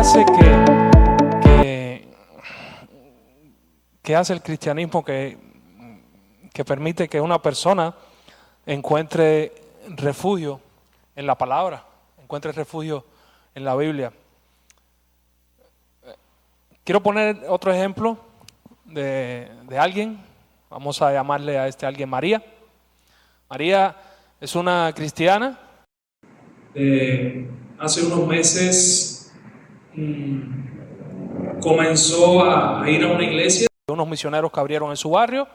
hace que hace el cristianismo que permite que una persona encuentre refugio en la palabra, encuentre refugio en la Biblia? Quiero poner otro ejemplo de alguien. Vamos a llamarle a este alguien María. María es una cristiana. Hace unos meses comenzó a ir a una iglesia, unos misioneros que abrieron en su barrio.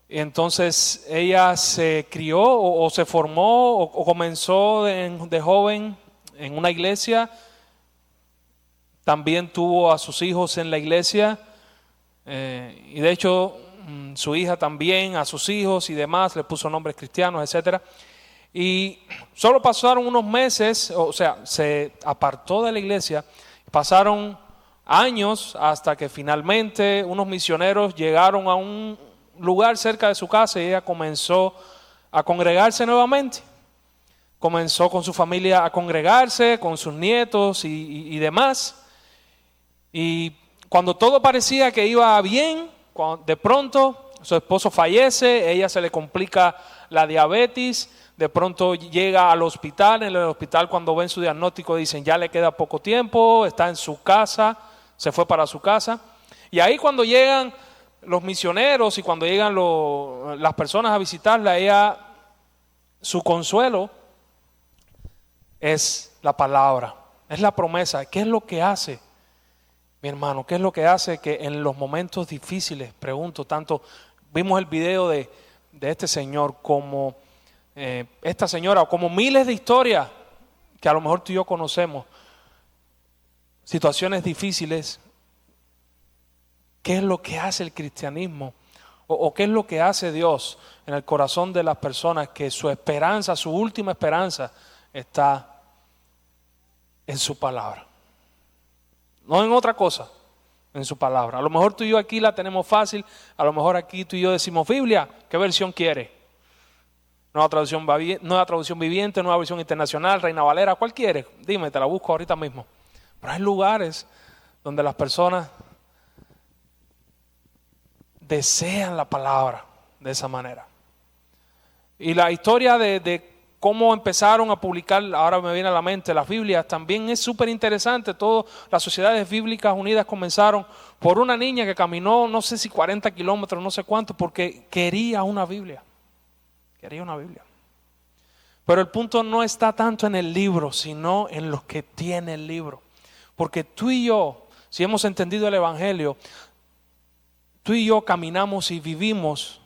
Y entonces ella se crió o se formó o comenzó de joven en una iglesia. También tuvo a sus hijos en la iglesia, y de hecho su hija también a sus hijos y demás, le puso nombres cristianos, etcétera. Y solo pasaron unos meses, o sea, se apartó de la iglesia. Pasaron años hasta que finalmente unos misioneros llegaron a un lugar cerca de su casa y ella comenzó a congregarse nuevamente. Comenzó con su familia a congregarse, con sus nietos y demás. Y cuando todo parecía que iba bien, de pronto su esposo fallece, ella se le complica la diabetes, de pronto llega al hospital. En el hospital, cuando ven su diagnóstico, dicen ya le queda poco tiempo, está en su casa, se fue para su casa. Y ahí cuando llegan los misioneros y cuando llegan las personas a visitarla, ella, su consuelo es la palabra, es la promesa. ¿Qué es lo que hace, mi hermano? ¿Qué es lo que hace que en los momentos difíciles, pregunto, tanto vimos el video de este señor como esta señora, o como miles de historias que a lo mejor tú y yo conocemos, situaciones difíciles? ¿Qué es lo que hace el cristianismo? ¿O qué es lo que hace Dios en el corazón de las personas que su esperanza, su última esperanza está en su palabra? No en otra cosa, en su palabra. A lo mejor tú y yo aquí la tenemos fácil, a lo mejor aquí tú y yo decimos Biblia, ¿qué versión quiere? Nueva traducción viviente, nueva versión internacional, Reina Valera, ¿cuál quieres? Dime, te la busco ahorita mismo. Pero hay lugares donde las personas desean la palabra de esa manera. Y la historia de cómo empezaron a publicar, ahora me viene a la mente, las Biblias, también es súper interesante. Todas las sociedades bíblicas unidas comenzaron por una niña que caminó, no sé si 40 kilómetros, no sé cuánto, porque quería una Biblia. Quería una Biblia. Pero el punto no está tanto en el libro, sino en los que tiene el libro. Porque tú y yo, si hemos entendido el Evangelio, tú y yo caminamos y vivimos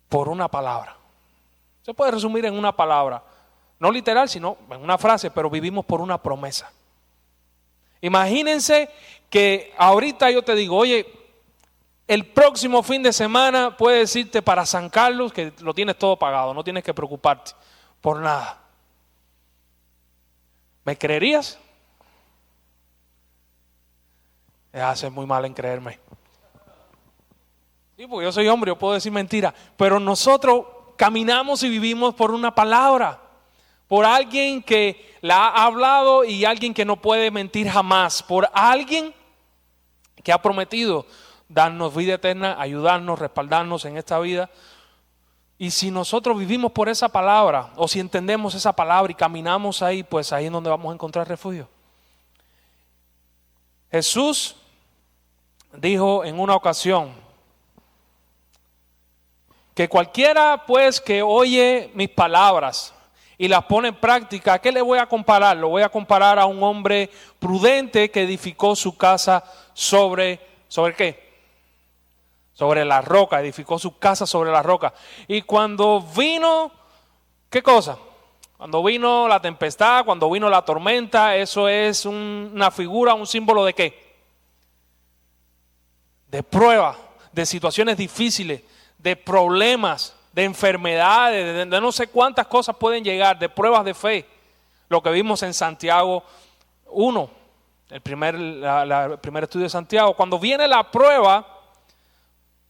por una palabra. Se puede resumir en una palabra, no literal, sino en una frase, pero vivimos por una promesa. Imagínense que ahorita yo te digo, oye, el próximo fin de semana puedes irte para San Carlos, que lo tienes todo pagado, no tienes que preocuparte por nada. ¿Me creerías? Haces muy mal en creerme. Sí, porque yo soy hombre, yo puedo decir mentira, pero nosotros caminamos y vivimos por una palabra, por alguien que la ha hablado y alguien que no puede mentir jamás, por alguien que ha prometido darnos vida eterna, ayudarnos, respaldarnos en esta vida. Y si nosotros vivimos por esa palabra, o si entendemos esa palabra y caminamos ahí, pues ahí es donde vamos a encontrar refugio. Jesús dijo en una ocasión que cualquiera pues que oye mis palabras y las pone en práctica, ¿a qué le voy a comparar? Lo voy a comparar a un hombre prudente que edificó su casa ¿sobre qué? Sobre la roca, edificó su casa sobre la roca. Y cuando vino, ¿qué cosa? Cuando vino la tempestad, cuando vino la tormenta, eso es una figura, un símbolo ¿de qué? De prueba, de situaciones difíciles, de problemas, de enfermedades, de no sé cuántas cosas pueden llegar, de pruebas de fe. Lo que vimos en Santiago 1, el primer estudio de Santiago. Cuando viene la prueba,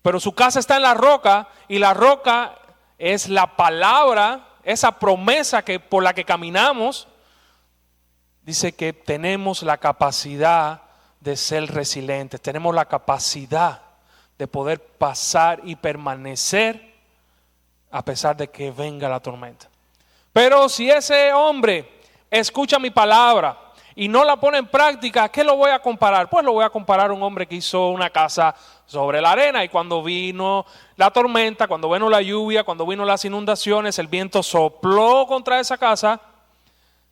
pero su casa está en la roca, y la roca es la palabra, esa promesa por la que caminamos. dice que tenemos la capacidad de ser resilientes, tenemos la capacidad de poder pasar y permanecer a pesar de que venga la tormenta. Pero si ese hombre escucha mi palabra y no la pone en práctica, ¿a qué lo voy a comparar? Pues lo voy a comparar a un hombre que hizo una casa sobre la arena, y cuando vino la tormenta, cuando vino la lluvia, cuando vino las inundaciones, el viento sopló contra esa casa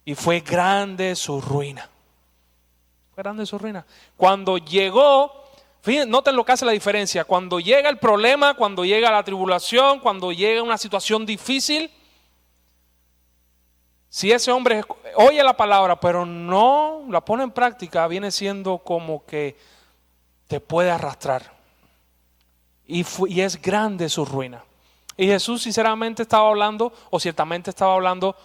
y fue grande su ruina. Fue grande su ruina. Cuando llegó, fíjense, noten lo que hace la diferencia. Cuando llega el problema, cuando llega la tribulación, cuando llega una situación difícil, si ese hombre oye la palabra pero no la pone en práctica, viene siendo como que te puede arrastrar. Y es grande su ruina. Y Jesús sinceramente estaba hablando, o ciertamente estaba hablando,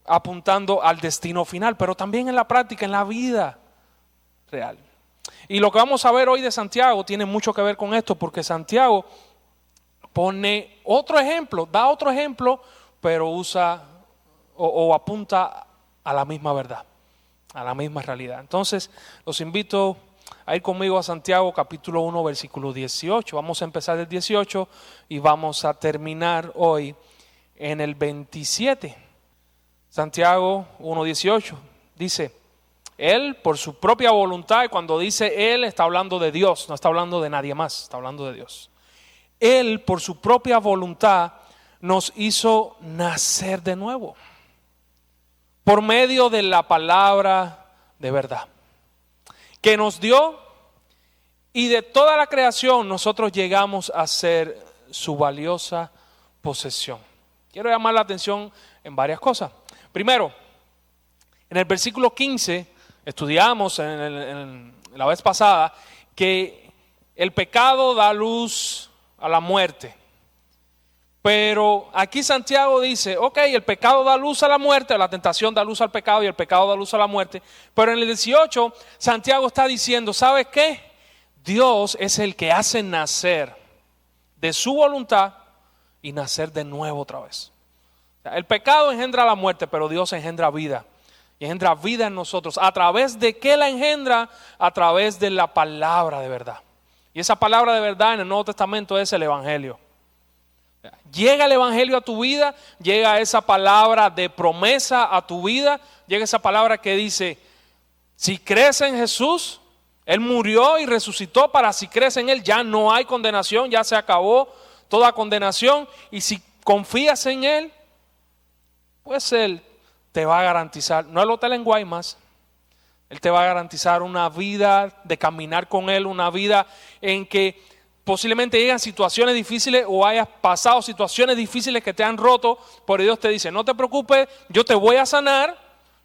apuntando al destino final, pero también en la práctica, en la vida real. Y lo que vamos a ver hoy de Santiago tiene mucho que ver con esto, porque Santiago pone otro ejemplo, da otro ejemplo, pero usa o apunta a la misma verdad, a la misma realidad. Entonces, los invito a ir conmigo a Santiago capítulo 1, versículo 18. Vamos a empezar del 18 y vamos a terminar hoy en el 27. Santiago 1, 18 dice: Él por su propia voluntad, y cuando dice Él está hablando de Dios, no está hablando de nadie más, está hablando de Dios. Él por su propia voluntad nos hizo nacer de nuevo, por medio de la palabra de verdad, que nos dio, y de toda la creación nosotros llegamos a ser su valiosa posesión. Quiero llamar la atención en varias cosas. Primero, en el versículo 15, estudiamos en la vez pasada que el pecado da luz a la muerte. Pero aquí Santiago dice, ok, el pecado da luz a la muerte, la tentación da luz al pecado y el pecado da luz a la muerte. Pero en el 18, Santiago está diciendo, ¿sabes qué? Dios es el que hace nacer de su voluntad y nacer de nuevo otra vez. O sea, el pecado engendra la muerte, pero Dios engendra vida. Y engendra vida en nosotros. ¿A través de qué la engendra? A través de la palabra de verdad. Y esa palabra de verdad en el Nuevo Testamento es el Evangelio. Llega el Evangelio a tu vida, llega esa palabra de promesa a tu vida, llega esa palabra que dice, si crees en Jesús, Él murió y resucitó para si crees en Él, ya no hay condenación, ya se acabó toda condenación, y si confías en Él, pues Él te va a garantizar, no el hotel en Guaymas, Él te va a garantizar una vida de caminar con Él, una vida en que posiblemente llegan situaciones difíciles o hayas pasado situaciones difíciles que te han roto, pero Dios te dice, no te preocupes, yo te voy a sanar,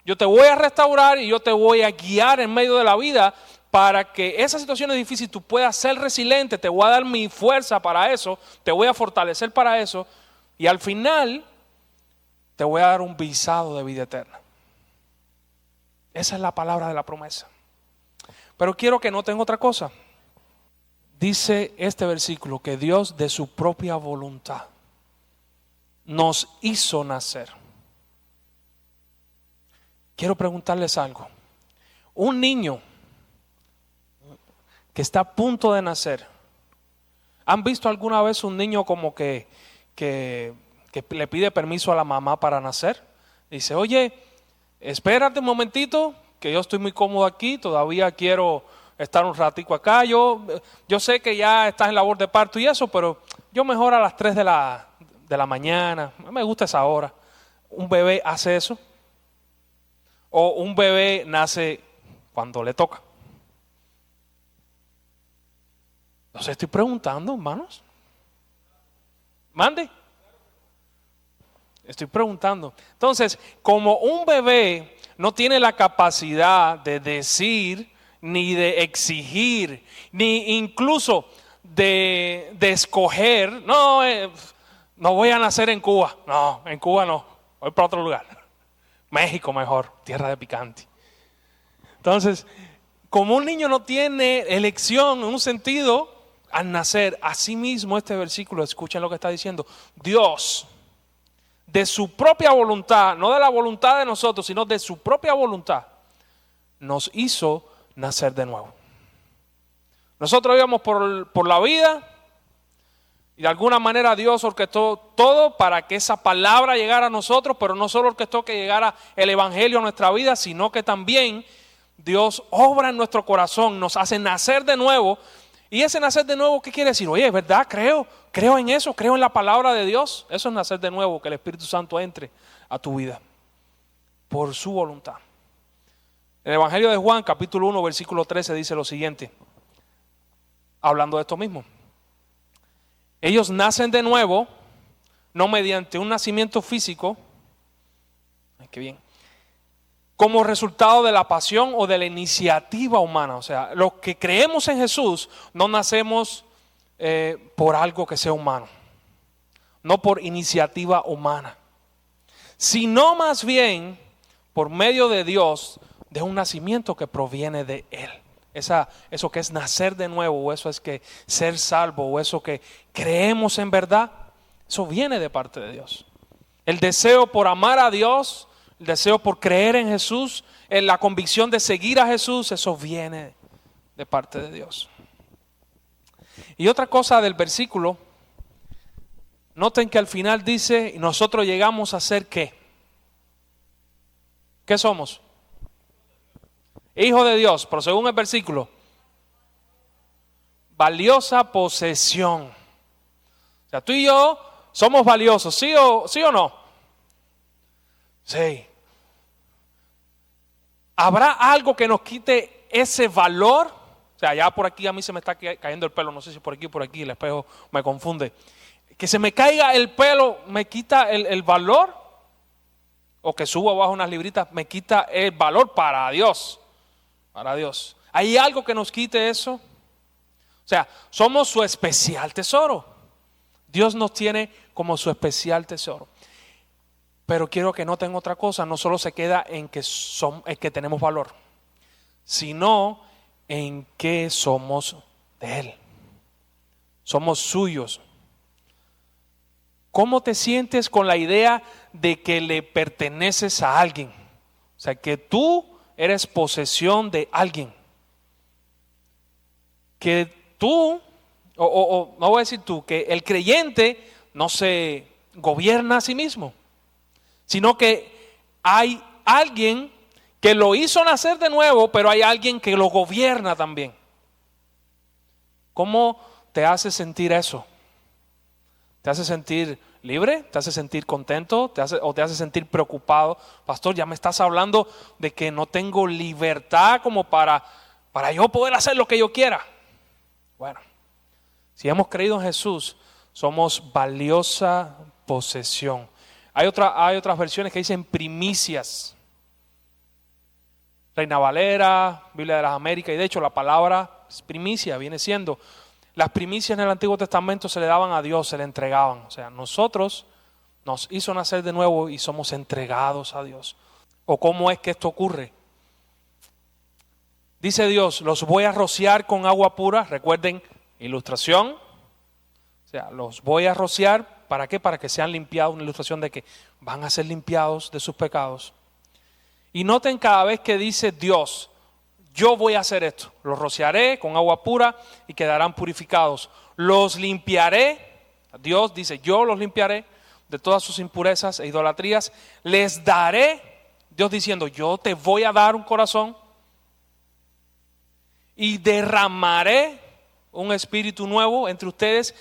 yo te voy a restaurar y yo te voy a guiar en medio de la vida para que esas situaciones difíciles tú puedas ser resiliente, te voy a dar mi fuerza para eso, te voy a fortalecer para eso y al final te voy a dar un visado de vida eterna. Esa es la palabra de la promesa. Pero quiero que noten otra cosa. Dice este versículo que Dios de su propia voluntad nos hizo nacer. Quiero preguntarles algo. Un niño que está a punto de nacer, ¿han visto alguna vez un niño como que le pide permiso a la mamá para nacer? Dice, oye, espérate un momentito, que yo estoy muy cómodo aquí, todavía quiero estar un ratico acá, yo sé que ya estás en labor de parto y eso, pero yo mejor a las 3 de la mañana, me gusta esa hora. ¿Un bebé hace eso? ¿O un bebé nace cuando le toca? Entonces estoy preguntando, hermanos. Mande. Estoy preguntando. Entonces, como un bebé no tiene la capacidad de decir, ni de exigir, ni incluso de escoger, no voy a nacer en Cuba, no, en Cuba no, voy para otro lugar, México mejor, tierra de picante. Entonces, como un niño no tiene elección en un sentido, al nacer, así mismo este versículo, escuchen lo que está diciendo, Dios de su propia voluntad, no de la voluntad de nosotros, sino de su propia voluntad, nos hizo nacer de nuevo. Nosotros íbamos por la vida y de alguna manera Dios orquestó todo para que esa palabra llegara a nosotros, pero no solo orquestó que llegara el evangelio a nuestra vida, sino que también Dios obra en nuestro corazón, nos hace nacer de nuevo. Y ese nacer de nuevo, ¿qué quiere decir? Oye, es verdad, creo en eso, creo en la palabra de Dios. Eso es nacer de nuevo, que el Espíritu Santo entre a tu vida por su voluntad. En el Evangelio de Juan, capítulo 1, versículo 13, dice lo siguiente, hablando de esto mismo. Ellos nacen de nuevo, no mediante un nacimiento físico, ay, qué bien, como resultado de la pasión o de la iniciativa humana. O sea, los que creemos en Jesús no nacemos por algo que sea humano, no por iniciativa humana, sino más bien por medio de Dios, de un nacimiento que proviene de Él. Eso que es nacer de nuevo, o eso es que ser salvo, o eso que creemos en verdad, eso viene de parte de Dios. El deseo por amar a Dios, el deseo por creer en Jesús, la convicción de seguir a Jesús, eso viene de parte de Dios. Y otra cosa del versículo, noten que al final dice, nosotros llegamos a ser ¿qué? ¿Qué somos? Hijo de Dios, pero según el versículo, valiosa posesión. O sea, tú y yo somos valiosos, ¿sí o no? Sí. ¿Habrá algo que nos quite ese valor? O sea, ya por aquí a mí se me está cayendo el pelo, no sé si por aquí el espejo me confunde. Que se me caiga el pelo, ¿me quita el valor? O que subo abajo unas libritas, ¿me quita el valor para Dios? Para Dios. ¿Hay algo que nos quite eso? O sea, somos su especial tesoro. Dios nos tiene como su especial tesoro. Pero quiero que noten otra cosa, no solo se queda en que tenemos valor, sino en que somos de Él. Somos suyos. ¿Cómo te sientes con la idea de que le perteneces a alguien? O sea, que tú eres posesión de alguien. Que tú, no voy a decir tú, que el creyente no se gobierna a sí mismo, sino que hay alguien que lo hizo nacer de nuevo, pero hay alguien que lo gobierna también. ¿Cómo te hace sentir eso? ¿Te hace sentir libre? ¿Te hace sentir contento? ¿O te hace sentir preocupado? Pastor, ya me estás hablando de que no tengo libertad como para yo poder hacer lo que yo quiera. Bueno, si hemos creído en Jesús, somos valiosa posesión. Hay otras versiones que dicen primicias. Reina Valera, Biblia de las Américas, y de hecho la palabra primicia viene siendo, las primicias en el Antiguo Testamento se le daban a Dios, se le entregaban. O sea, nosotros nos hizo nacer de nuevo y somos entregados a Dios. ¿O cómo es que esto ocurre? Dice Dios, los voy a rociar con agua pura. Recuerden, ilustración. O sea, los voy a rociar, ¿para qué? Para que sean limpiados, una ilustración de que van a ser limpiados de sus pecados. Y noten cada vez que dice Dios, yo voy a hacer esto, los rociaré con agua pura y quedarán purificados. Los limpiaré, Dios dice, yo los limpiaré de todas sus impurezas e idolatrías. Les daré, Dios diciendo, yo te voy a dar un corazón y derramaré un espíritu nuevo entre ustedes.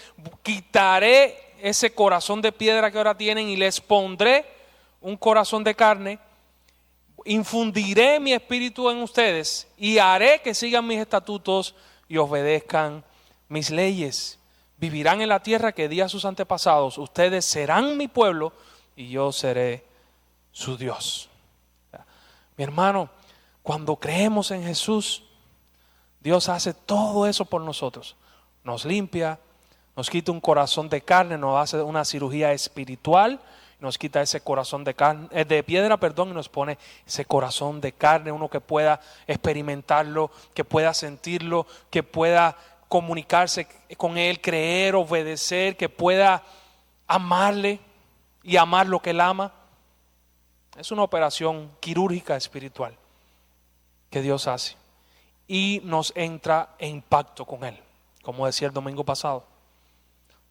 Quitaré ese corazón de piedra que ahora tienen y les pondré un corazón de carne. Infundiré mi espíritu en ustedes y haré que sigan mis estatutos y obedezcan mis leyes. Vivirán en la tierra que di a sus antepasados. Ustedes serán mi pueblo y yo seré su Dios. Mi hermano, cuando creemos en Jesús, Dios hace todo eso por nosotros. Nos limpia, nos quita un corazón de carne, nos hace una cirugía espiritual, nos quita ese corazón de piedra, y nos pone ese corazón de carne, uno que pueda experimentarlo, que pueda sentirlo, que pueda comunicarse con Él, creer, obedecer, que pueda amarle y amar lo que Él ama. Es una operación quirúrgica espiritual que Dios hace y nos entra en pacto con Él, como decía el domingo pasado.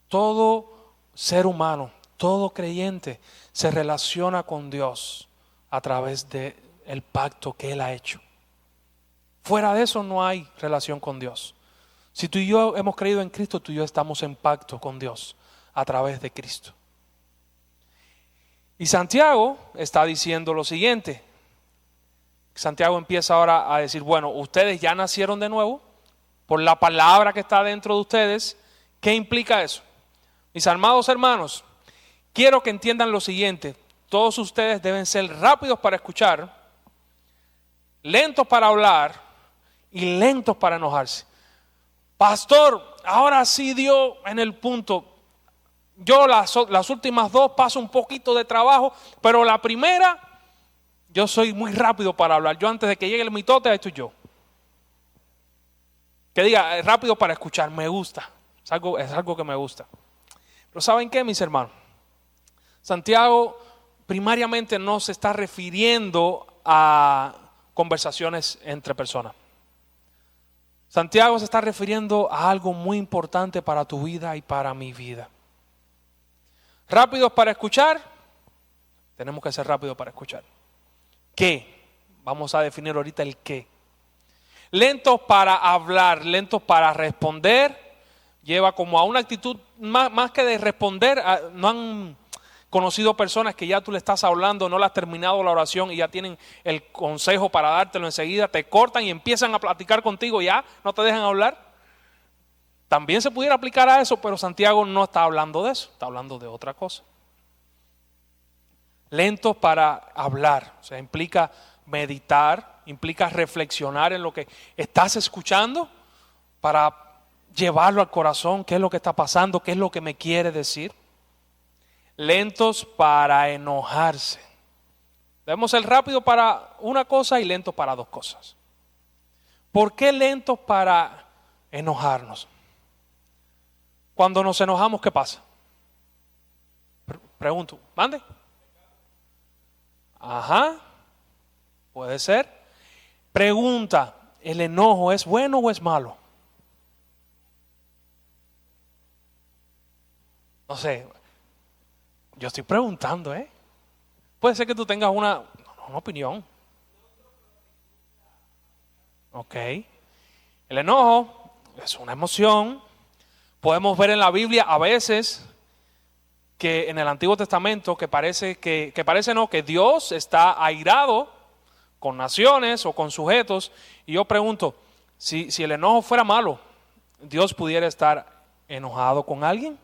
Todo ser humano, todo creyente se relaciona con Dios a través del pacto que Él ha hecho. Fuera de eso no hay relación con Dios. Si tú y yo hemos creído en Cristo, tú y yo estamos en pacto con Dios a través de Cristo. Y Santiago está diciendo lo siguiente. Santiago empieza ahora a decir, bueno, ustedes ya nacieron de nuevo por la palabra que está dentro de ustedes. ¿Qué implica eso? Mis amados hermanos, quiero que entiendan lo siguiente. Todos ustedes deben ser rápidos para escuchar, lentos para hablar y lentos para enojarse. Pastor, ahora sí dio en el punto. Yo las últimas dos paso un poquito de trabajo, pero la primera, yo soy muy rápido para hablar. Yo antes de que llegue el mitote, esto yo. Que diga, rápido para escuchar, me gusta. Es algo que me gusta. Pero ¿saben qué, mis hermanos? Santiago primariamente no se está refiriendo a conversaciones entre personas. Santiago se está refiriendo a algo muy importante para tu vida y para mi vida. Rápidos para escuchar, tenemos que ser rápidos para escuchar. ¿Qué? Vamos a definir ahorita el qué. Lentos para hablar, lentos para responder, lleva como a una actitud más que de responder. No han conocido personas que ya tú le estás hablando, no le has terminado la oración y ya tienen el consejo para dártelo enseguida, te cortan y empiezan a platicar contigo, ya no te dejan hablar. También se pudiera aplicar a eso, pero Santiago no está hablando de eso, está hablando de otra cosa. Lentos para hablar, o sea, implica meditar, implica reflexionar en lo que estás escuchando para llevarlo al corazón, qué es lo que está pasando, qué es lo que me quiere decir. Lentos para enojarse. Debemos ser rápidos para una cosa y lentos para dos cosas. ¿Por qué lentos para enojarnos? Cuando nos enojamos, ¿qué pasa? Pregunto, ¿mande? Ajá, puede ser. Pregunta, ¿el enojo es bueno o es malo? No sé, yo estoy preguntando, ¿eh? Puede ser que tú tengas una opinión. Ok. El enojo es una emoción. Podemos ver en la Biblia a veces que en el Antiguo Testamento que parece que Dios está airado con naciones o con sujetos. Y yo pregunto, si el enojo fuera malo, ¿Dios pudiera estar enojado con alguien?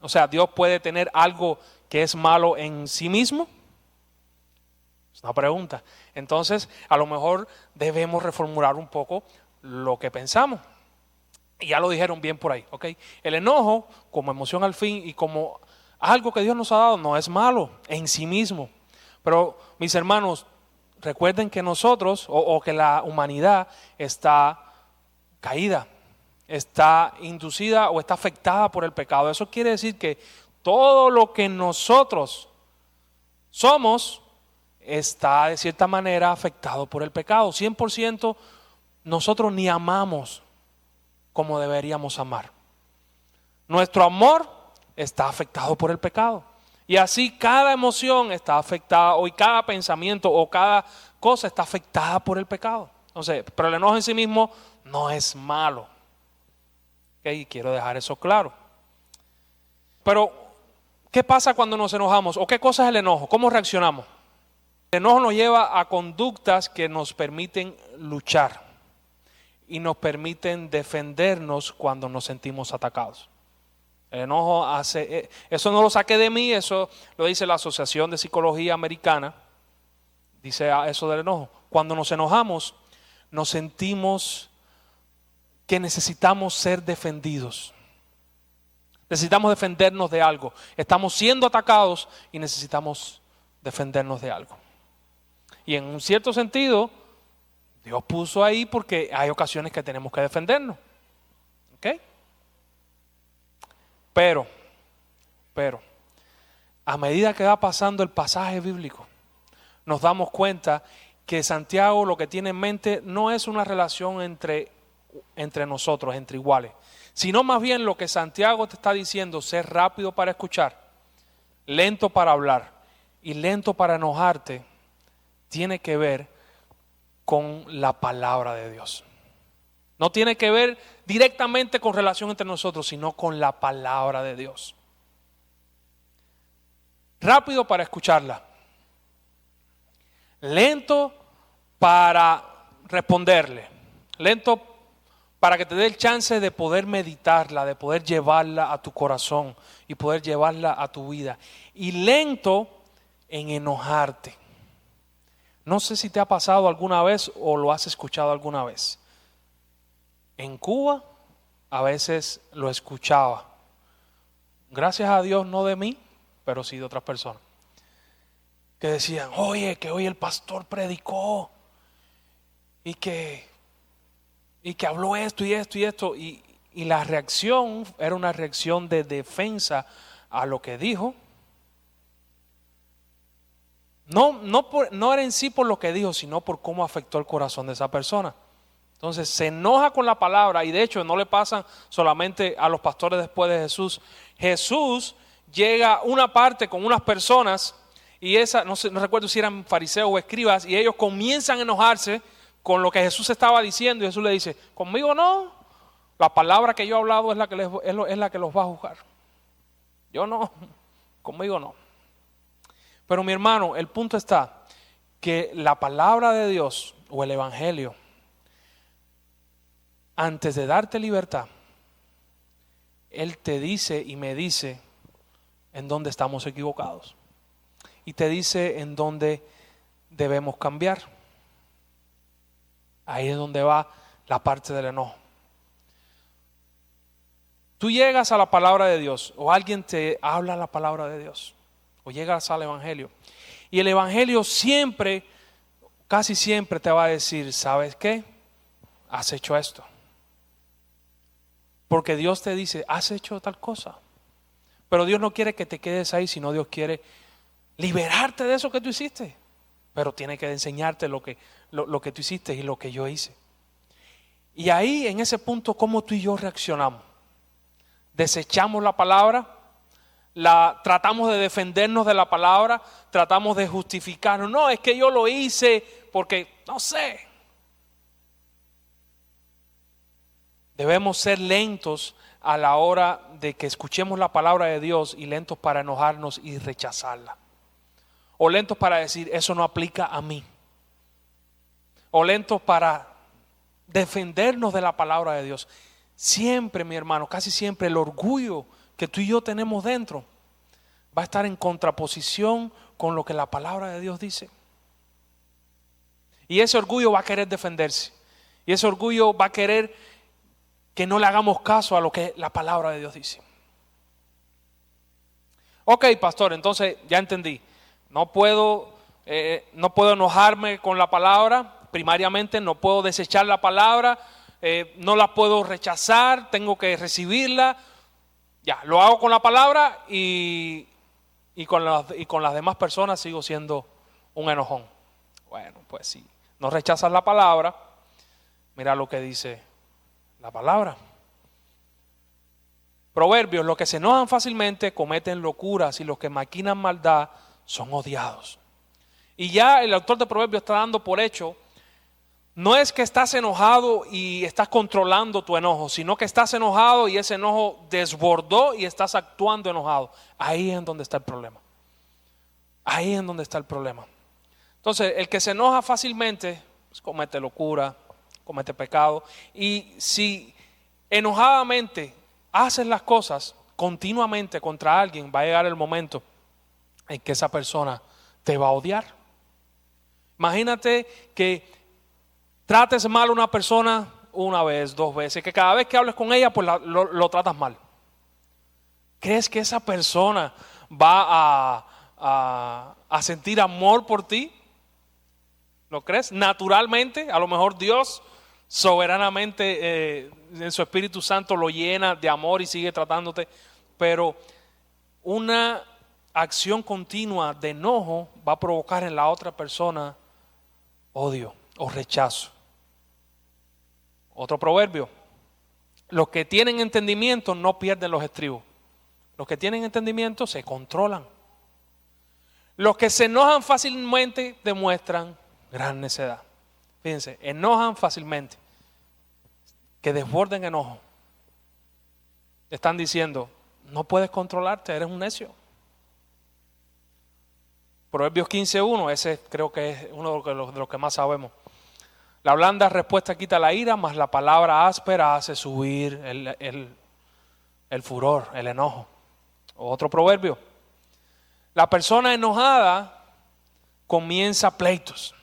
O sea, ¿Dios puede tener algo que es malo en sí mismo? Es una pregunta. Entonces, a lo mejor debemos reformular un poco lo que pensamos. Y ya lo dijeron bien por ahí, ¿ok? El enojo, como emoción al fin y como algo que Dios nos ha dado, no es malo en sí mismo. Pero, mis hermanos, recuerden que nosotros, o que la humanidad está caída, está inducida o está afectada por el pecado. Eso quiere decir que todo lo que nosotros somos está de cierta manera afectado por el pecado. 100% nosotros ni amamos como deberíamos amar. Nuestro amor está afectado por el pecado. Y así cada emoción está afectada, y cada pensamiento o cada cosa está afectada por el pecado. Entonces, pero el enojo en sí mismo no es malo. Y quiero dejar eso claro. Pero, ¿qué pasa cuando nos enojamos? ¿O qué cosa es el enojo? ¿Cómo reaccionamos? El enojo nos lleva a conductas que nos permiten luchar y nos permiten defendernos cuando nos sentimos atacados. El enojo hace, eso no lo saqué de mí, eso lo dice la Asociación de Psicología Americana, dice eso del enojo. Cuando nos enojamos, nos sentimos que necesitamos ser defendidos. Necesitamos defendernos de algo. Estamos siendo atacados y necesitamos defendernos de algo. Y en un cierto sentido, Dios puso ahí porque hay ocasiones que tenemos que defendernos. ¿Ok? Pero, a medida que va pasando el pasaje bíblico, nos damos cuenta que Santiago lo que tiene en mente no es una relación entre nosotros, entre iguales, sino más bien lo que Santiago te está diciendo: ser rápido para escuchar, lento para hablar y lento para enojarte, tiene que ver con la palabra de Dios. No tiene que ver directamente con relación entre nosotros, sino con la palabra de Dios. Rápido para escucharla, lento para responderle, lento para que te dé el chance de poder meditarla, de poder llevarla a tu corazón y poder llevarla a tu vida, y lento en enojarte. No sé si te ha pasado alguna vez o lo has escuchado alguna vez. En Cuba a veces lo escuchaba, gracias a Dios no de mí, pero sí de otras personas, que decían: oye, que hoy el pastor predicó y que habló esto y esto y esto, y la reacción era una reacción de defensa a lo que dijo. No era en sí por lo que dijo, sino por cómo afectó el corazón de esa persona. Entonces se enoja con la palabra, y de hecho no le pasan solamente a los pastores después de Jesús. Jesús llega a una parte con unas personas, y no recuerdo si eran fariseos o escribas, y ellos comienzan a enojarse con lo que Jesús estaba diciendo, y Jesús le dice: conmigo no, la palabra que yo he hablado es la que los va a juzgar. Yo no, conmigo no. Pero mi hermano, el punto está que la palabra de Dios o el evangelio, antes de darte libertad, Él te dice y me dice en dónde estamos equivocados, y te dice en dónde debemos cambiar. Ahí es donde va la parte del enojo. Tú llegas a la palabra de Dios, o alguien te habla la palabra de Dios, o llegas al evangelio, y el evangelio siempre, casi siempre te va a decir: ¿sabes qué? Has hecho esto. Porque Dios te dice: has hecho tal cosa. Pero Dios no quiere que te quedes ahí, sino Dios quiere liberarte de eso que tú hiciste. Pero tiene que enseñarte lo que tú hiciste y lo que yo hice. Y ahí, en ese punto, ¿cómo tú y yo reaccionamos? Desechamos la palabra, tratamos de defendernos de la palabra, tratamos de justificarnos. No, es que yo lo hice porque, no sé. Debemos ser lentos a la hora de que escuchemos la palabra de Dios, y lentos para enojarnos y rechazarla. O lentos para decir: eso no aplica a mí. O lentos para defendernos de la palabra de Dios. Siempre, mi hermano, casi siempre el orgullo que tú y yo tenemos dentro va a estar en contraposición con lo que la palabra de Dios dice. Y ese orgullo va a querer defenderse. Y ese orgullo va a querer que no le hagamos caso a lo que la palabra de Dios dice. Ok, pastor, entonces ya entendí. No puedo enojarme con la palabra. Primariamente no puedo desechar la palabra, no la puedo rechazar, tengo que recibirla. Ya, lo hago con la palabra, y con las demás personas sigo siendo un enojón. Bueno, pues si no rechazas la palabra, mira lo que dice la palabra. Proverbios: los que se enojan fácilmente cometen locuras, y los que maquinan maldad son odiados. Y ya el autor de Proverbios está dando por hecho, no es que estás enojado y estás controlando tu enojo, sino que estás enojado y ese enojo desbordó y estás actuando enojado. Ahí es en donde está el problema. Ahí es en donde está el problema. Entonces, el que se enoja fácilmente, pues, comete locura, comete pecado. Y si enojadamente haces las cosas continuamente contra alguien, va a llegar el momento en que esa persona te va a odiar. Imagínate que trates mal a una persona una vez, dos veces, que cada vez que hables con ella, pues lo tratas mal. ¿Crees que esa persona va a sentir amor por ti? ¿Lo crees? Naturalmente, a lo mejor Dios soberanamente en su Espíritu Santo lo llena de amor y sigue tratándote, pero una acción continua de enojo va a provocar en la otra persona odio o rechazo. Otro proverbio: los que tienen entendimiento no pierden los estribos. Los que tienen entendimiento se controlan. Los que se enojan fácilmente demuestran gran necedad. Fíjense, enojan fácilmente, que desborden enojo. Te están diciendo, no puedes controlarte, eres un necio. Proverbios 15:1, ese creo que es uno de los que más sabemos. La blanda respuesta quita la ira, mas la palabra áspera hace subir el furor, el enojo. Otro proverbio: la persona enojada comienza pleitos.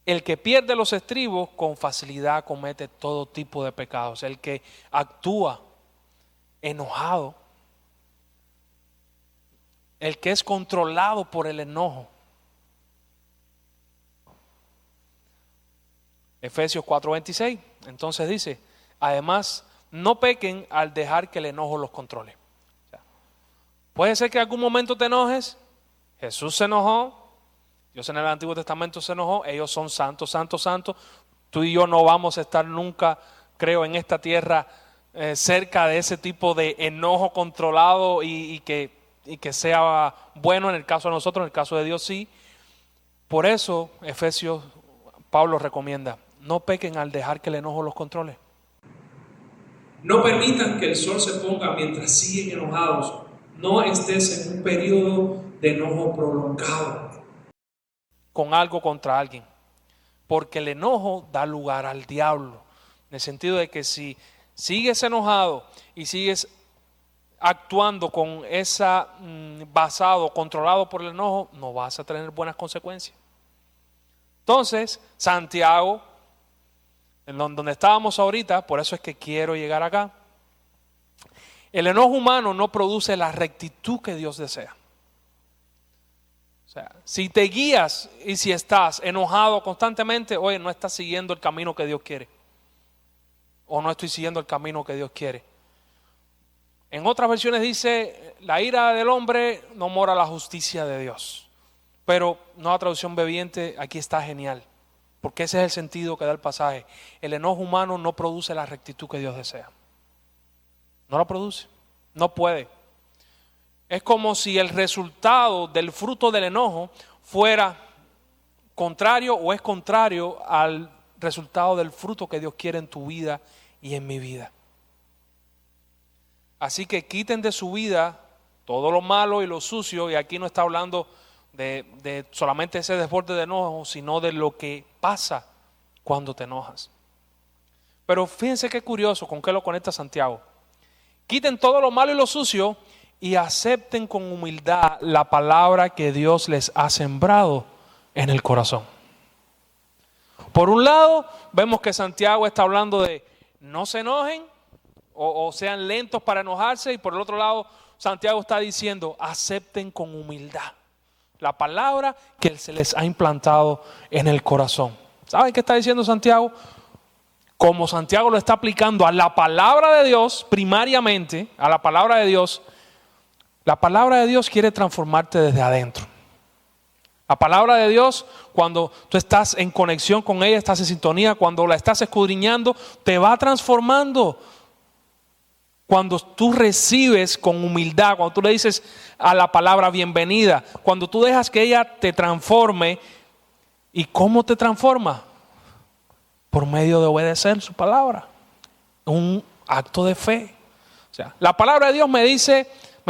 El que pierde los estribos con facilidad comete todo tipo de pecados. El que actúa enojado, el que es controlado por el enojo. Efesios 4:26, entonces dice, además no pequen al dejar que el enojo los controle. O sea, puede ser que en algún momento te enojes. Jesús se enojó, Dios en el Antiguo Testamento se enojó, ellos son santos, santos, santos. Tú y yo no vamos a estar nunca, creo, en esta tierra cerca de ese tipo de enojo controlado y que sea bueno en el caso de nosotros, en el caso de Dios sí. Por eso Efesios, Pablo recomienda, no pequen al dejar que el enojo los controle. No permitan que el sol se ponga mientras siguen enojados. No estés en un periodo de enojo prolongado con algo contra alguien, porque el enojo da lugar al diablo, en el sentido de que si sigues enojado y sigues actuando con esa basado, controlado por el enojo, no vas a tener buenas consecuencias. Entonces, Santiago, en donde estábamos ahorita, por eso es que quiero llegar acá. El enojo humano no produce la rectitud que Dios desea. O sea, si te guías y si estás enojado constantemente, oye, no estás siguiendo el camino que Dios quiere. O no estoy siguiendo el camino que Dios quiere. En otras versiones dice, la ira del hombre no mora la justicia de Dios. Pero Nueva Traducción Viviente aquí está genial, porque ese es el sentido que da el pasaje. El enojo humano no produce la rectitud que Dios desea. No la produce, no puede. Es como si el resultado del fruto del enojo fuera contrario o es contrario al resultado del fruto que Dios quiere en tu vida y en mi vida. Así que quiten de su vida todo lo malo y lo sucio, y aquí no está hablando de solamente ese desborde de enojo, sino de lo que pasa cuando te enojas. Pero fíjense qué curioso, con qué lo conecta Santiago. Quiten todo lo malo y lo sucio y acepten con humildad la palabra que Dios les ha sembrado en el corazón. Por un lado, vemos que Santiago está hablando de no se enojen o sean lentos para enojarse, y por el otro lado, Santiago está diciendo acepten con humildad la palabra que se les ha implantado en el corazón. ¿Saben qué está diciendo Santiago? Como Santiago lo está aplicando a la palabra de Dios, primariamente, a la palabra de Dios, la palabra de Dios quiere transformarte desde adentro. La palabra de Dios, cuando tú estás en conexión con ella, estás en sintonía, cuando la estás escudriñando, te va transformando. Cuando tú recibes con humildad, cuando tú le dices a la palabra bienvenida, cuando tú dejas que ella te transforme. ¿Y cómo te transforma? Por medio de obedecer su palabra. Un acto de fe. O sea, la palabra de Dios me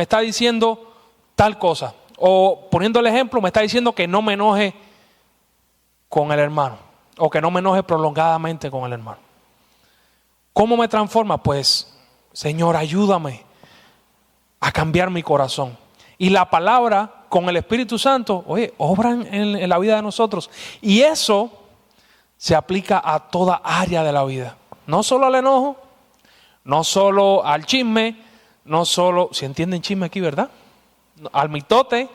está diciendo tal cosa. O poniendo el ejemplo, me está diciendo que no me enoje con el hermano. O que no me enoje prolongadamente con el hermano. ¿Cómo me transforma? Pues, Señor, ayúdame a cambiar mi corazón. Y la palabra con el Espíritu Santo, oye, obran en la vida de nosotros. Y eso se aplica a toda área de la vida. No solo al enojo, no solo al chisme, no solo, si entienden chisme aquí, ¿verdad? Al mitote.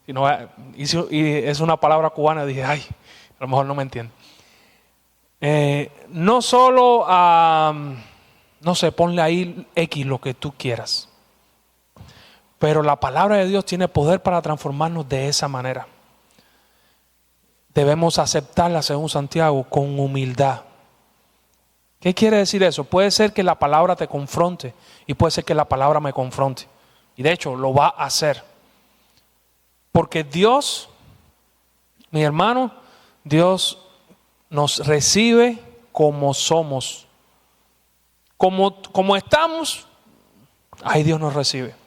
Y es una palabra cubana, dije, ay, a lo mejor no me entienden. No solo a... no sé, ponle ahí X lo que tú quieras. Pero la palabra de Dios tiene poder para transformarnos de esa manera. Debemos aceptarla, según Santiago, con humildad. ¿Qué quiere decir eso? Puede ser que la palabra te confronte y puede ser que la palabra me confronte. Y de hecho lo va a hacer. Porque Dios, mi hermano, Dios nos recibe como somos. Como estamos, ahí Dios nos recibe.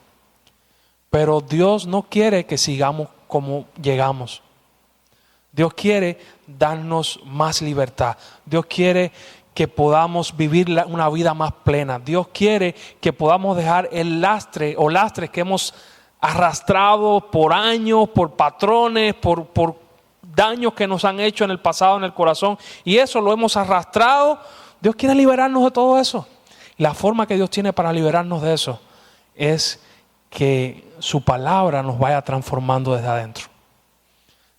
Pero Dios no quiere que sigamos como llegamos. Dios quiere darnos más libertad. Dios quiere que podamos vivir una vida más plena. Dios quiere que podamos dejar el lastre o lastres que hemos arrastrado por años, por patrones, por daños que nos han hecho en el pasado, en el corazón. Y eso lo hemos arrastrado. Dios quiere liberarnos de todo eso. Y la forma que Dios tiene para liberarnos de eso es que su palabra nos vaya transformando desde adentro.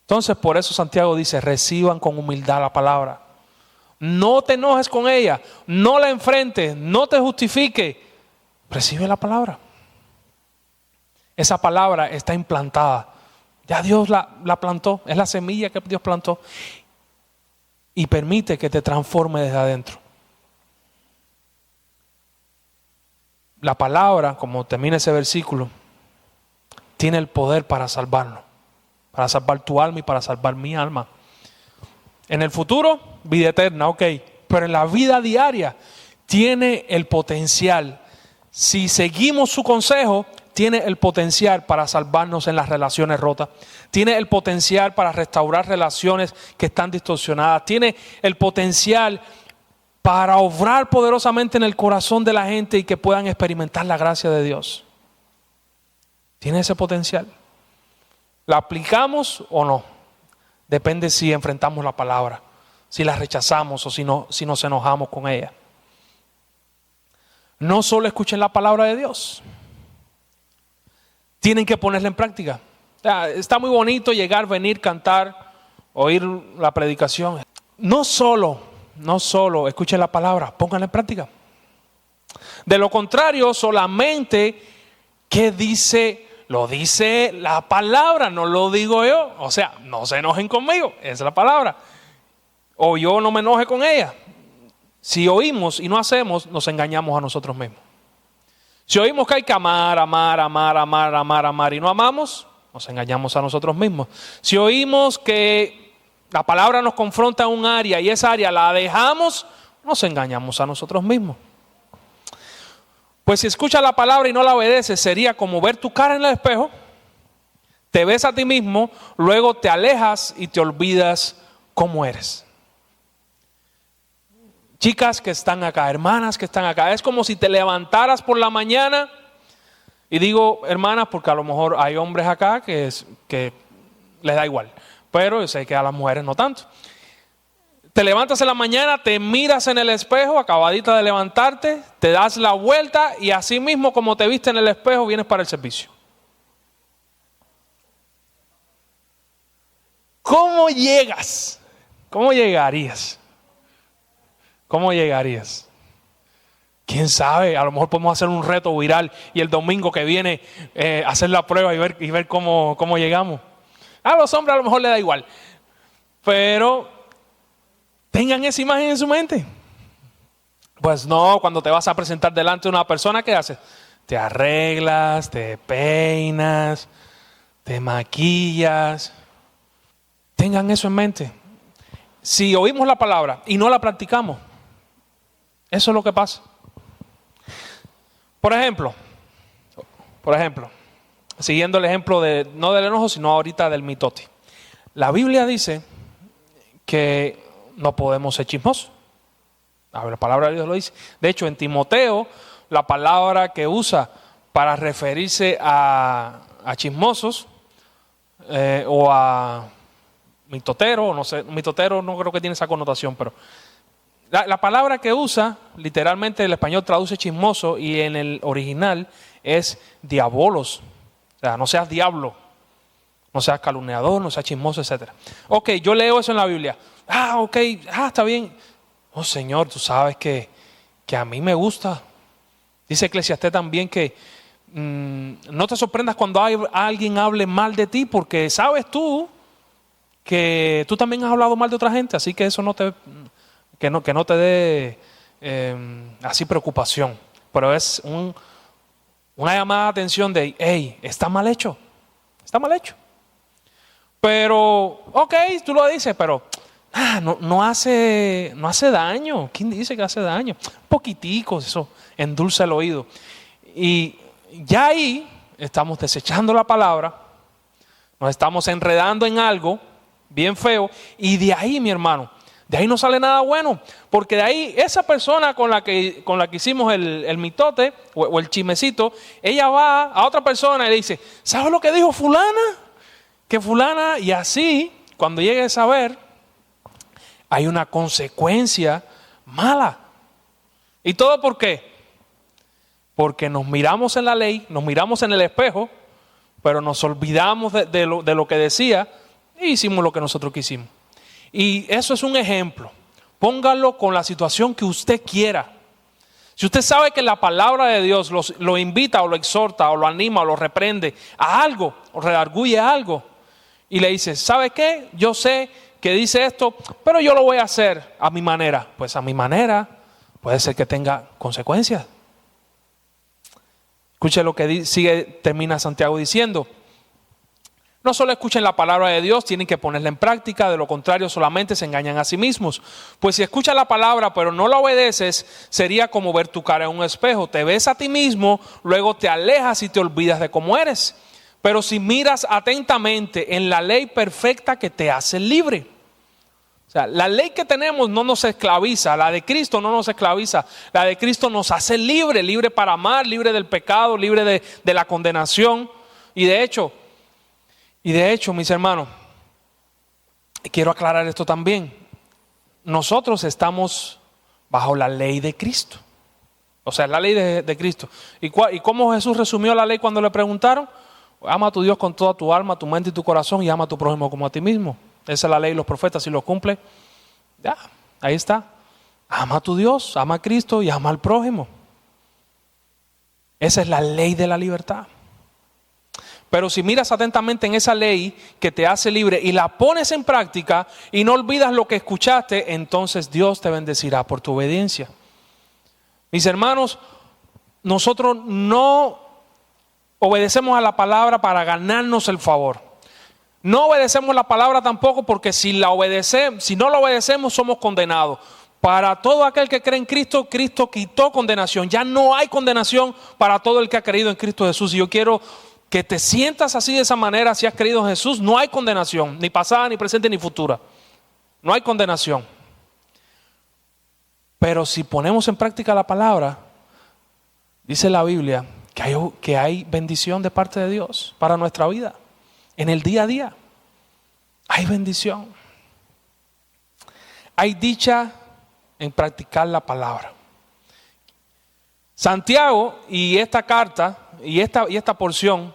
Entonces, por eso Santiago dice, reciban con humildad la palabra. No te enojes con ella, no la enfrentes, no te justifiques. Recibe la palabra. Esa palabra está implantada. Ya Dios la plantó, es la semilla que Dios plantó. Y permite que te transforme desde adentro. La palabra, como termina ese versículo, tiene el poder para salvarnos. Para salvar tu alma y para salvar mi alma. En el futuro, vida eterna, ok. Pero en la vida diaria tiene el potencial. Si seguimos su consejo, tiene el potencial para salvarnos en las relaciones rotas. Tiene el potencial para restaurar relaciones que están distorsionadas. Tiene el potencial para obrar poderosamente en el corazón de la gente y que puedan experimentar la gracia de Dios. Tiene ese potencial. ¿La aplicamos o no? Depende si enfrentamos la palabra, si la rechazamos o si nos enojamos con ella. No solo escuchen la palabra de Dios, tienen que ponerla en práctica. Está muy bonito llegar, venir, cantar, oír la predicación. No solo escuchen la palabra, pónganla en práctica. De lo contrario, solamente ¿qué dice? Lo dice la palabra, no lo digo yo. O sea, no se enojen conmigo, es la palabra. O yo no me enoje con ella. Si oímos y no hacemos, nos engañamos a nosotros mismos. Si oímos que hay que amar y no amamos, nos engañamos a nosotros mismos. Si oímos que la palabra nos confronta en un área y esa área la dejamos, nos engañamos a nosotros mismos. Pues si escuchas la palabra y no la obedeces, sería como ver tu cara en el espejo, te ves a ti mismo, luego te alejas y te olvidas cómo eres. Chicas que están acá, hermanas que están acá, es como si te levantaras por la mañana, y digo hermanas porque a lo mejor hay hombres acá que les da igual, pero yo sé que a las mujeres no tanto. Te levantas en la mañana, te miras en el espejo, acabadita de levantarte, te das la vuelta y así mismo como te viste en el espejo vienes para el servicio. ¿Cómo llegas? ¿Cómo llegarías? ¿Cómo llegarías? ¿Quién sabe? A lo mejor podemos hacer un reto viral y el domingo que viene hacer la prueba y ver cómo llegamos. A los hombres a lo mejor les da igual, pero tengan esa imagen en su mente. Pues no, cuando te vas a presentar delante de una persona, ¿qué haces? Te arreglas, te peinas, te maquillas. Tengan eso en mente. Si oímos la palabra y no la practicamos, eso es lo que pasa. Por ejemplo, siguiendo el ejemplo no del enojo, sino ahorita del mitote. La Biblia dice que no podemos ser chismosos. La palabra de Dios lo dice. De hecho, en Timoteo, la palabra que usa para referirse a chismosos o a mitotero, no sé, mitotero no creo que tiene esa connotación, pero la palabra que usa, literalmente el español traduce chismoso y en el original es diabolos. O sea, no seas diablo, no seas calumniador, no seas chismoso, etc. Ok, yo leo eso en la Biblia. Ok, está bien. Oh Señor, tú sabes que a mí me gusta. Dice Eclesiastés también que no te sorprendas cuando alguien hable mal de ti, porque sabes tú que tú también has hablado mal de otra gente, así que eso no te dé así preocupación. Pero es una llamada de atención de, hey, está mal hecho. Pero, ok, tú lo dices, pero no hace daño. ¿Quién dice que hace daño? Un poquitico, eso endulza el oído. Y ya ahí estamos desechando la palabra, nos estamos enredando en algo bien feo, y de ahí, mi hermano, de ahí no sale nada bueno, porque de ahí esa persona con la que hicimos el mitote o el chismecito, ella va a otra persona y le dice, ¿sabes lo que dijo fulana? Que fulana, y así, cuando llegue a saber, hay una consecuencia mala. ¿Y todo por qué? Porque nos miramos en la ley, nos miramos en el espejo, pero nos olvidamos de lo que decía y hicimos lo que nosotros quisimos. Y eso es un ejemplo. Póngalo con la situación que usted quiera. Si usted sabe que la palabra de Dios lo invita o lo exhorta o lo anima o lo reprende a algo o redarguye a algo y le dice, ¿sabe qué? Yo sé que dice esto, pero yo lo voy a hacer a mi manera. Pues a mi manera puede ser que tenga consecuencias. Escuche lo que termina Santiago diciendo. No solo escuchen la palabra de Dios, tienen que ponerla en práctica, de lo contrario solamente se engañan a sí mismos. Pues si escuchas la palabra pero no la obedeces, sería como ver tu cara en un espejo. Te ves a ti mismo, luego te alejas y te olvidas de cómo eres. Pero si miras atentamente en la ley perfecta que te hace libre. O sea, la ley que tenemos no nos esclaviza, la de Cristo no nos esclaviza, la de Cristo nos hace libre para amar, libre del pecado, libre de la condenación. Y de hecho, mis hermanos, quiero aclarar esto también. Nosotros estamos bajo la ley de Cristo. O sea, la ley de Cristo. ¿Y cómo Jesús resumió la ley cuando le preguntaron? Ama a tu Dios con toda tu alma, tu mente y tu corazón, y ama a tu prójimo como a ti mismo. Esa es la ley de los profetas, si lo cumple, ya, ahí está. Ama a tu Dios, ama a Cristo y ama al prójimo. Esa es la ley de la libertad. Pero si miras atentamente en esa ley que te hace libre y la pones en práctica y no olvidas lo que escuchaste, entonces Dios te bendecirá por tu obediencia. Mis hermanos, nosotros no obedecemos a la palabra para ganarnos el favor. No obedecemos la palabra tampoco porque si no la obedecemos somos condenados. Para todo aquel que cree en Cristo, Cristo quitó condenación. Ya no hay condenación para todo el que ha creído en Cristo Jesús. Y yo quiero que te sientas así de esa manera. Si has creído en Jesús, no hay condenación, ni pasada, ni presente, ni futura. No hay condenación. Pero si ponemos en práctica la palabra, dice la Biblia que hay bendición de parte de Dios para nuestra vida. En el día a día hay bendición. Hay dicha en practicar la palabra. Santiago y esta carta y esta porción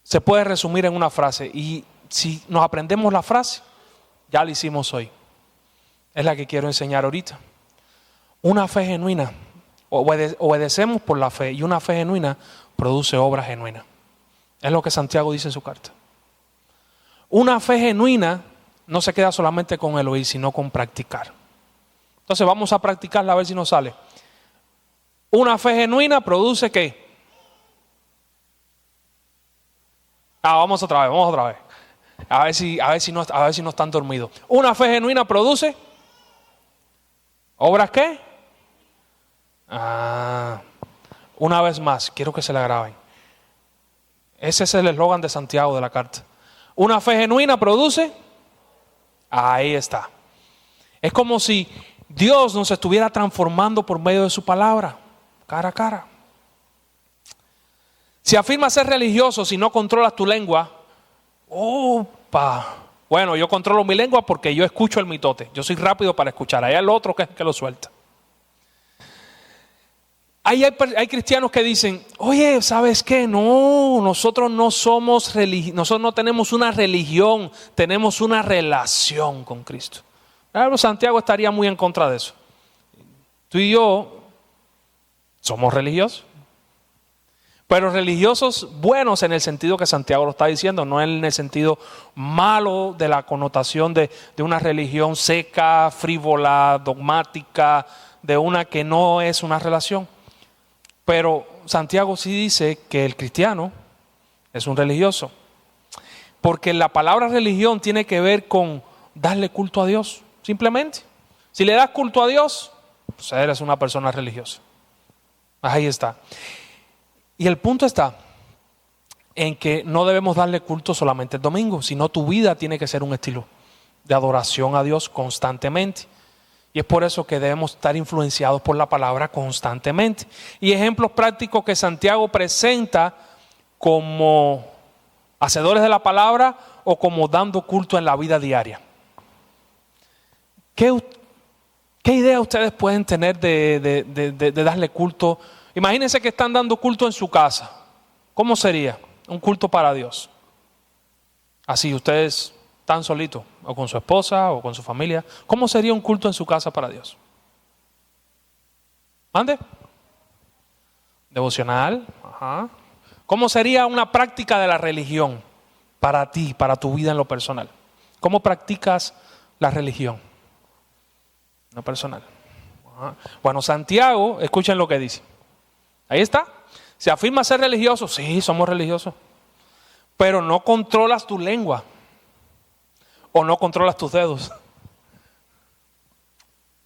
se puede resumir en una frase. Y si nos aprendemos la frase, ya la hicimos hoy. Es la que quiero enseñar ahorita. Una fe genuina. Obedecemos por la fe y una fe genuina produce obra genuina. Es lo que Santiago dice en su carta. Una fe genuina no se queda solamente con el oír, sino con practicar. Entonces vamos a practicarla a ver si nos sale. Una fe genuina produce ¿qué? Vamos otra vez. A ver si no están dormidos. Una fe genuina produce ¿obras qué? Una vez más, quiero que se la graben. Ese es el eslogan de Santiago de la carta. Una fe genuina produce. Ahí está. Es como si Dios nos estuviera transformando por medio de su palabra, cara a cara. Si afirmas ser religioso, si no controlas tu lengua, bueno, yo controlo mi lengua porque yo escucho el mitote. Yo soy rápido para escuchar. Hay el otro que lo suelta. Hay cristianos que dicen, oye, ¿sabes qué? No, nosotros no somos nosotros no tenemos una religión, tenemos una relación con Cristo. Claro, Santiago estaría muy en contra de eso. Tú y yo somos religiosos, Pero religiosos buenos en el sentido que Santiago lo está diciendo, no en el sentido malo de la connotación de una religión seca, frívola, dogmática, de una que no es una relación. Pero Santiago sí dice que el cristiano es un religioso. Porque la palabra religión tiene que ver con darle culto a Dios, simplemente. Si le das culto a Dios, pues eres una persona religiosa. Ahí está. Y el punto está en que no debemos darle culto solamente el domingo, sino tu vida tiene que ser un estilo de adoración a Dios constantemente. Y es por eso que debemos estar influenciados por la palabra constantemente. Y ejemplos prácticos que Santiago presenta como hacedores de la palabra o como dando culto en la vida diaria. ¿Qué idea ustedes pueden tener de darle culto? Imagínense que están dando culto en su casa. ¿Cómo sería un culto para Dios? Así ustedes están solitos, o con su esposa, o con su familia. ¿Cómo sería un culto en su casa para Dios? ¿Mande? Devocional. Ajá. ¿Cómo sería una práctica de la religión para ti, para tu vida en lo personal? ¿Cómo practicas la religión? No personal. Ajá. Bueno, Santiago, escuchen lo que dice. Ahí está. Se afirma ser religioso. Sí, somos religiosos. Pero no controlas tu lengua. O no controlas tus dedos.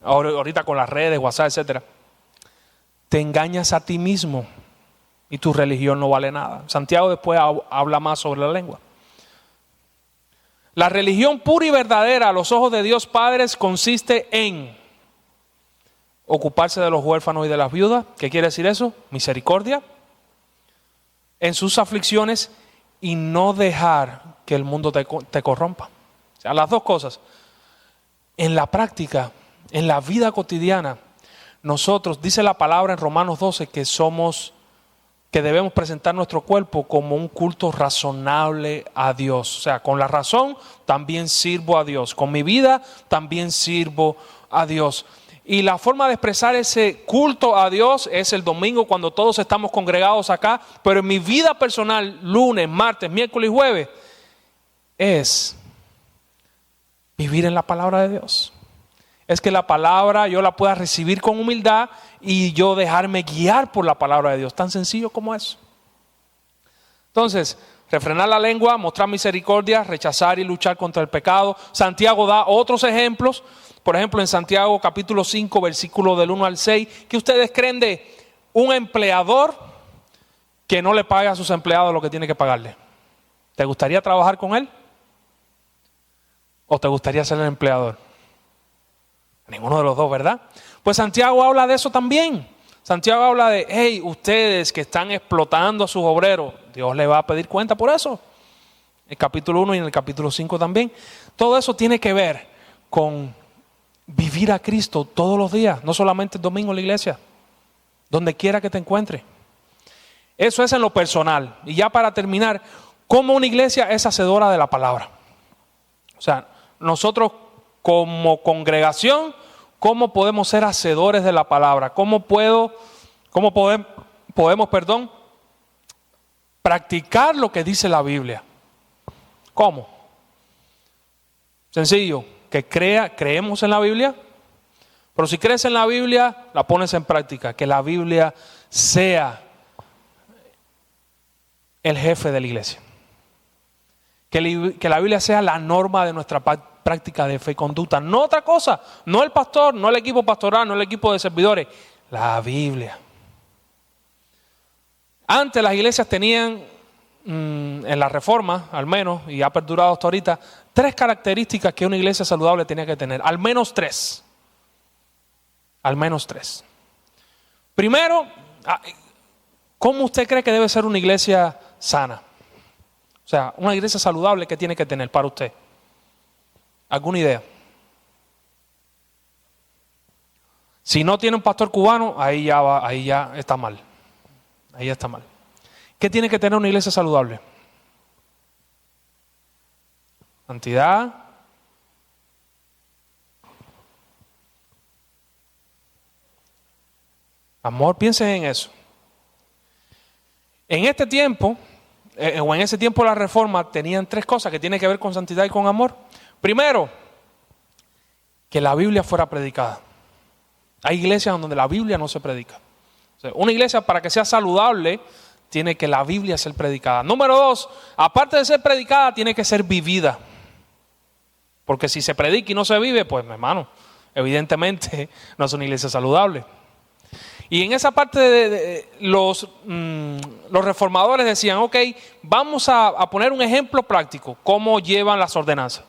Ahorita con las redes, WhatsApp, etcétera. Te engañas a ti mismo. Y tu religión no vale nada. Santiago después habla más sobre la lengua. La religión pura y verdadera a los ojos de Dios Padre consiste en ocuparse de los huérfanos y de las viudas. ¿Qué quiere decir eso? Misericordia. En sus aflicciones y no dejar que el mundo te corrompa. O sea, las dos cosas. En la práctica, en la vida cotidiana, nosotros, dice la palabra en Romanos 12, que debemos presentar nuestro cuerpo como un culto razonable a Dios. O sea, con la razón también sirvo a Dios. Con mi vida también sirvo a Dios. Y la forma de expresar ese culto a Dios es el domingo cuando todos estamos congregados acá. Pero en mi vida personal, lunes, martes, miércoles y jueves, es vivir en la palabra de Dios. Es que la palabra yo la pueda recibir con humildad y yo dejarme guiar por la palabra de Dios. Tan sencillo como eso. Entonces, refrenar la lengua, mostrar misericordia, rechazar y luchar contra el pecado. Santiago da otros ejemplos. Por ejemplo, en Santiago capítulo 5, versículo del 1 al 6. ¿Qué ustedes creen de un empleador que no le paga a sus empleados lo que tiene que pagarle? ¿Te gustaría trabajar con él? ¿O te gustaría ser el empleador? Ninguno de los dos, ¿verdad? Pues Santiago habla de eso también. Santiago habla de, hey, ustedes que están explotando a sus obreros, Dios les va a pedir cuenta por eso. En el capítulo 1 y en el capítulo 5 también. Todo eso tiene que ver con vivir a Cristo todos los días, no solamente el domingo en la iglesia, donde quiera que te encuentres. Eso es en lo personal. Y ya para terminar, ¿cómo una iglesia es hacedora de la palabra? O sea, nosotros como congregación, ¿cómo podemos ser hacedores de la palabra? ¿Cómo podemos practicar lo que dice la Biblia? ¿Cómo? Sencillo, que creemos en la Biblia, pero si crees en la Biblia, la pones en práctica. Que la Biblia sea el jefe de la iglesia. Que la Biblia sea la norma de nuestra práctica de fe y conducta. No otra cosa, no el pastor, no el equipo pastoral, no el equipo de servidores. La Biblia. Antes las iglesias tenían, en la Reforma al menos, y ha perdurado hasta ahorita, 3 características que una iglesia saludable tenía que tener. Al menos 3. Al menos 3. Primero, ¿cómo usted cree que debe ser una iglesia sana? O sea, una iglesia saludable, ¿qué tiene que tener para usted? ¿Alguna idea? Si no tiene un pastor cubano, ahí ya está mal. Ahí ya está mal. ¿Qué tiene que tener una iglesia saludable? Santidad. Amor, piensen en eso. En este tiempo, o en ese tiempo de la Reforma, tenían 3 cosas que tienen que ver con santidad y con amor. Primero, que la Biblia fuera predicada. Hay iglesias donde la Biblia no se predica. O sea, una iglesia, para que sea saludable, tiene que la Biblia ser predicada. Número 2, aparte de ser predicada, tiene que ser vivida. Porque si se predica y no se vive, pues hermano, evidentemente no es una iglesia saludable. Y en esa parte los reformadores decían, ok, vamos a poner un ejemplo práctico, cómo llevan las ordenanzas.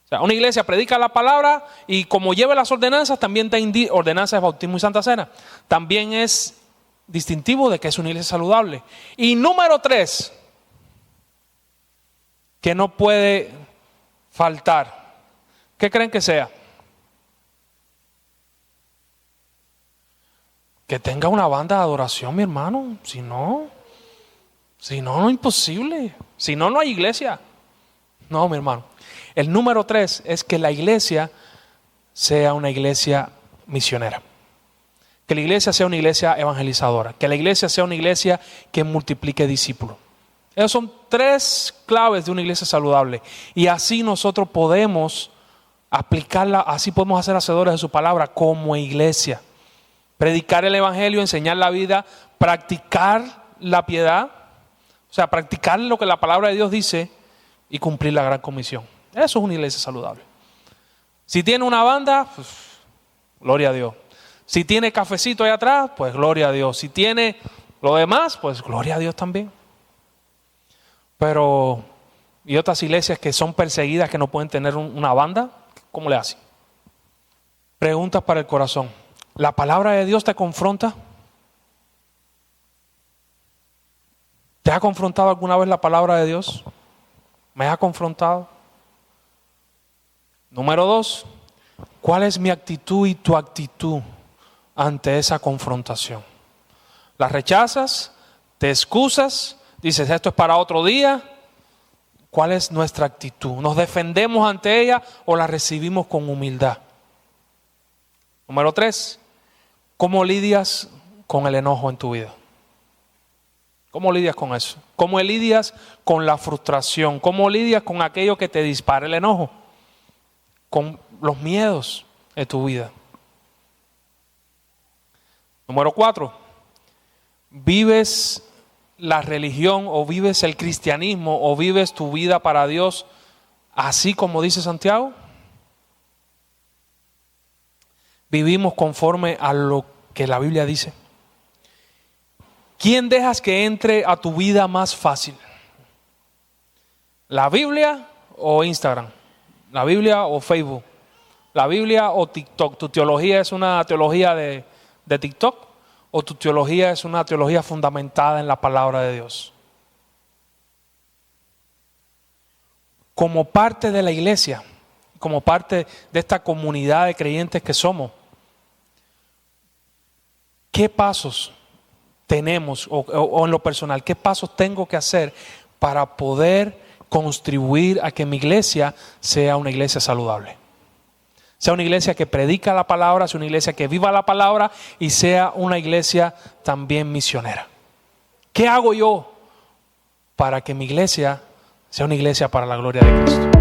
O sea, una iglesia predica la palabra y como lleva las ordenanzas, también da ordenanzas de bautismo y santa cena. También es distintivo de que es una iglesia saludable. Y número 3, que no puede faltar. ¿Qué creen que sea? Que tenga una banda de adoración, mi hermano. Si no es imposible. Si no, no hay iglesia. No, mi hermano. El número 3 es que la iglesia sea una iglesia misionera. Que la iglesia sea una iglesia evangelizadora. Que la iglesia sea una iglesia que multiplique discípulos. Esas son 3 claves de una iglesia saludable. Y así nosotros podemos aplicarla, así podemos hacer hacedores de su palabra como iglesia. Predicar el evangelio, enseñar la vida, practicar la piedad, o sea, practicar lo que la palabra de Dios dice y cumplir la gran comisión. Eso es una iglesia saludable. Si tiene una banda, pues, gloria a Dios. Si tiene cafecito ahí atrás, pues gloria a Dios. Si tiene lo demás, pues gloria a Dios también. Pero, y otras iglesias que son perseguidas, que no pueden tener una banda, ¿cómo le hacen? Preguntas para el corazón. ¿La palabra de Dios te confronta? ¿Te ha confrontado alguna vez la palabra de Dios? ¿Me ha confrontado? Número 2, ¿cuál es mi actitud y tu actitud ante esa confrontación? ¿La rechazas? ¿Te excusas? ¿Dices esto es para otro día? ¿Cuál es nuestra actitud? ¿Nos defendemos ante ella o la recibimos con humildad? Número 3, ¿cómo lidias con el enojo en tu vida? ¿Cómo lidias con eso? ¿Cómo lidias con la frustración? ¿Cómo lidias con aquello que te dispara el enojo? Con los miedos de tu vida. Número 4, ¿vives la religión o vives el cristianismo o vives tu vida para Dios así como dice Santiago? ¿Vivimos conforme a lo que la Biblia dice? ¿Quién dejas que entre a tu vida más fácil? ¿La Biblia o Instagram? ¿La Biblia o Facebook? ¿La Biblia o TikTok? ¿Tu teología es una teología de TikTok? ¿O tu teología es una teología fundamentada en la palabra de Dios? Como parte de la iglesia, como parte de esta comunidad de creyentes que somos, ¿qué pasos tenemos, o en lo personal, qué pasos tengo que hacer para poder contribuir a que mi iglesia sea una iglesia saludable? Sea una iglesia que predica la palabra, sea una iglesia que viva la palabra y sea una iglesia también misionera. ¿Qué hago yo para que mi iglesia sea una iglesia para la gloria de Cristo?